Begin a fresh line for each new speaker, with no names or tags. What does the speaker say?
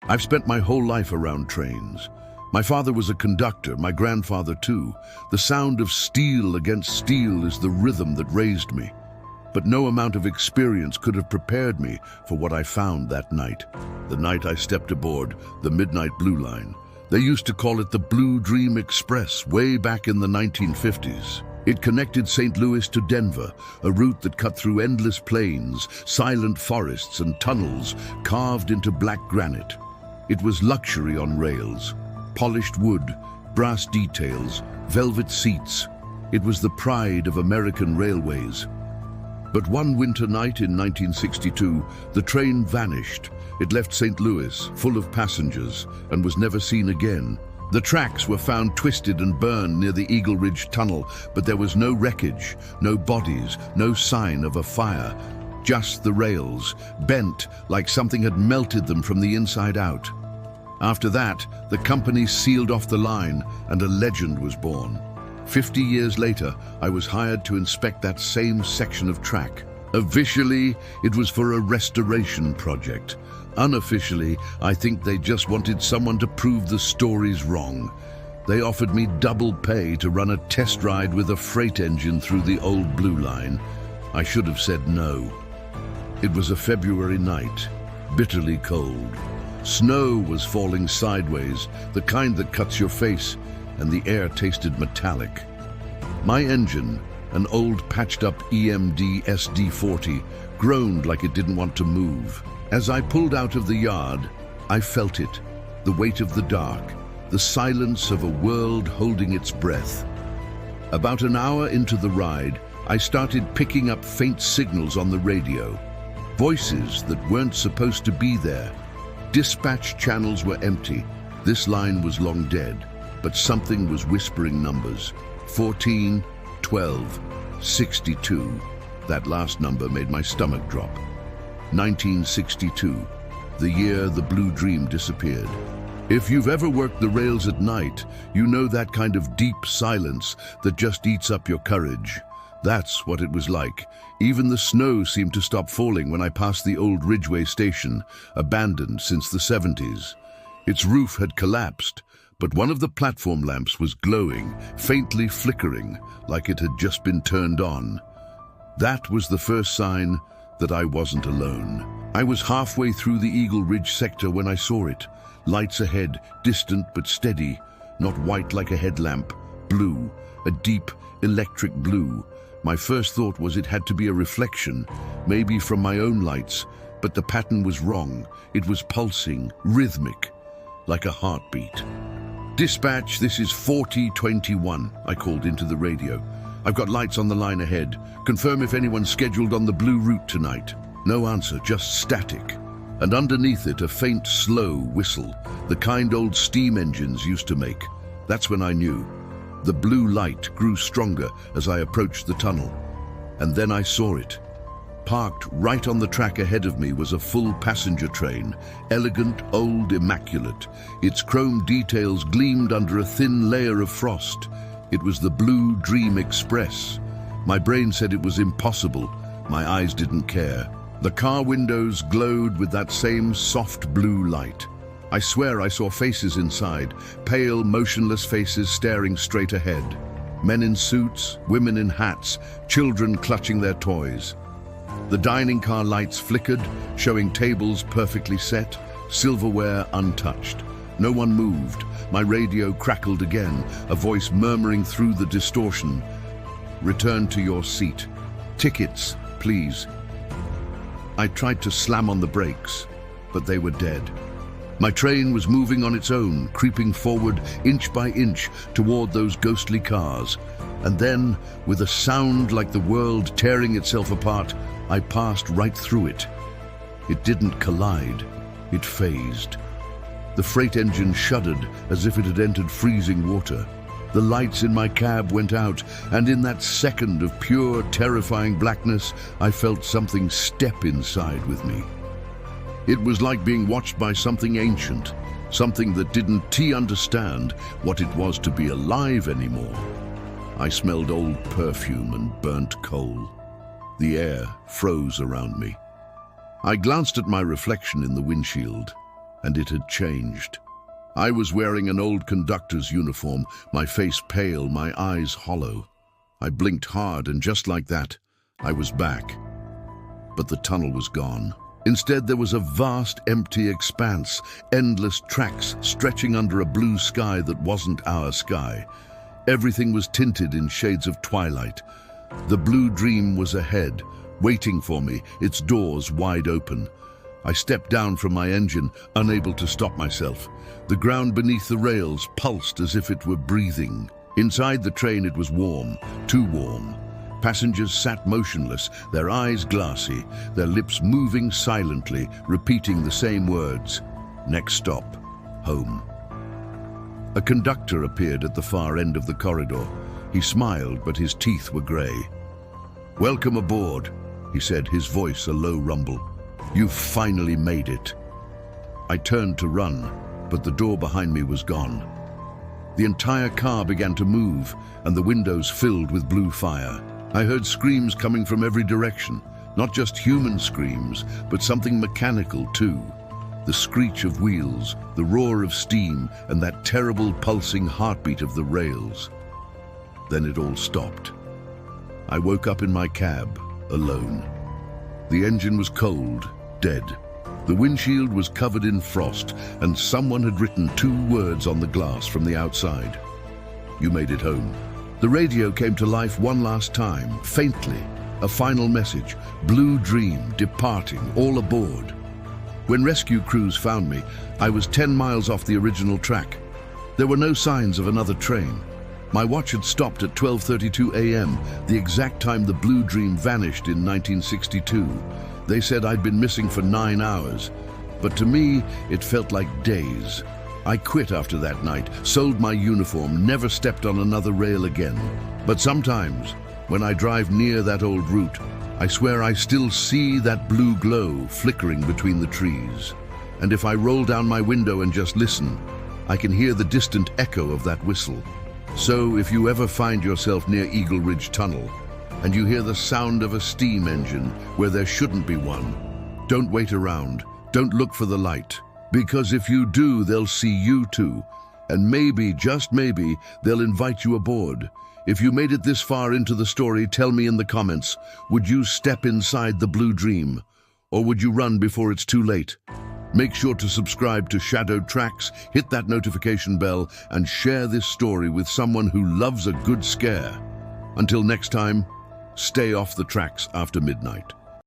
I've spent my whole life around trains. My father was a conductor, my grandfather too. The sound of steel against steel is the rhythm that raised me. But no amount of experience could have prepared me for what I found that night. The night I stepped aboard the Midnight Blue Line. They used to call it the Blue Dream Express way back in the 1950s. It connected St. Louis to Denver, a route that cut through endless plains, silent forests and tunnels carved into black granite. It was luxury on rails, polished wood, brass details, velvet seats. It was the pride of American railways. But one winter night in 1962, the train vanished. It left St. Louis, full of passengers, and was never seen again. The tracks were found twisted and burned near the Eagle Ridge Tunnel, but there was no wreckage, no bodies, no sign of a fire. Just the rails, bent like something had melted them from the inside out. After that, the company sealed off the line and a legend was born. 50 years later, I was hired to inspect that same section of track. Officially, it was for a restoration project. Unofficially, I think they just wanted someone to prove the stories wrong. They offered me double pay to run a test ride with a freight engine through the old Blue Line. I should have said no. It was a February night, bitterly cold. Snow was falling sideways, the kind that cuts your face, and the air tasted metallic. My engine, an old patched-up EMD SD40, groaned like it didn't want to move. As I pulled out of the yard, I felt it, the weight of the dark, the silence of a world holding its breath. About an hour into the ride, I started picking up faint signals on the radio. Voices that weren't supposed to be there. Dispatch channels were empty. This line was long dead, but something was whispering numbers. 14, 12, 62. That last number made my stomach drop. 1962, the year the Blue Dream disappeared. If you've ever worked the rails at night, you know that kind of deep silence that just eats up your courage. That's what it was like. Even the snow seemed to stop falling when I passed the old Ridgeway station, abandoned since the 70s. Its roof had collapsed, but one of the platform lamps was glowing, faintly flickering, like it had just been turned on. That was the first sign that I wasn't alone. I was halfway through the Eagle Ridge sector when I saw it. Lights ahead, distant but steady, not white like a headlamp, blue, a deep electric blue. My first thought was it had to be a reflection, maybe from my own lights, but the pattern was wrong. It was pulsing, rhythmic, like a heartbeat. "Dispatch, this is 4021, I called into the radio. "I've got lights on the line ahead. Confirm if anyone's scheduled on the blue route tonight." No answer, just static. And underneath it, a faint, slow whistle, the kind old steam engines used to make. That's when I knew. The blue light grew stronger as I approached the tunnel. And then I saw it. Parked right on the track ahead of me was a full passenger train, elegant, old, immaculate. Its chrome details gleamed under a thin layer of frost. It was the Blue Dream Express. My brain said it was impossible. My eyes didn't care. The car windows glowed with that same soft blue light. I swear I saw faces inside, pale, motionless faces staring straight ahead. Men in suits, women in hats, children clutching their toys. The dining car lights flickered, showing tables perfectly set, silverware untouched. No one moved. My radio crackled again, a voice murmuring through the distortion. "Return to your seat. Tickets, please." I tried to slam on the brakes, but they were dead. My train was moving on its own, creeping forward inch by inch toward those ghostly cars. And then, with a sound like the world tearing itself apart, I passed right through it. It didn't collide, it phased. The freight engine shuddered as if it had entered freezing water. The lights in my cab went out, and in that second of pure, terrifying blackness, I felt something step inside with me. It was like being watched by something ancient, something that didn't understand what it was to be alive anymore. I smelled old perfume and burnt coal. The air froze around me. I glanced at my reflection in the windshield. and it had changed. I was wearing an old conductor's uniform, my face pale, my eyes hollow. I blinked hard, and just like that, I was back. But the tunnel was gone. Instead, there was a vast, empty expanse, endless tracks stretching under a blue sky that wasn't our sky. Everything was tinted in shades of twilight. The Blue Dream was ahead, waiting for me, its doors wide open. I stepped down from my engine, unable to stop myself. The ground beneath the rails pulsed as if it were breathing. Inside the train it was warm, too warm. Passengers sat motionless, their eyes glassy, their lips moving silently, repeating the same words. Next stop, home. A conductor appeared at the far end of the corridor. He smiled, but his teeth were grey. "Welcome aboard," he said, his voice a low rumble. "You've finally made it." I turned to run, but the door behind me was gone. The entire car began to move, and the windows filled with blue fire. I heard screams coming from every direction, not just human screams, but something mechanical too. The screech of wheels, the roar of steam, and that terrible pulsing heartbeat of the rails. Then it all stopped. I woke up in my cab, alone. The engine was cold, dead. The windshield was covered in frost, and someone had written 2 words on the glass from the outside. "You made it home." The radio came to life one last time, faintly. A final message, Blue Dream, departing, all aboard. When rescue crews found me, I was 10 miles off the original track. There were no signs of another train. My watch had stopped at 12:32 a.m., the exact time the Blue Dream vanished in 1962. They said I'd been missing for 9 hours, but to me, it felt like days. I quit after that night, sold my uniform, never stepped on another rail again. But sometimes, when I drive near that old route, I swear I still see that blue glow flickering between the trees. And if I roll down my window and just listen, I can hear the distant echo of that whistle. So if you ever find yourself near Eagle Ridge Tunnel, and you hear the sound of a steam engine where there shouldn't be one, don't wait around, don't look for the light. Because if you do, they'll see you too. And maybe, just maybe, they'll invite you aboard. If you made it this far into the story, tell me in the comments, would you step inside the Blue Dream? Or would you run before it's too late? Make sure to subscribe to Shadowed Tracks, hit that notification bell, and share this story with someone who loves a good scare. Until next time, stay off the tracks after midnight.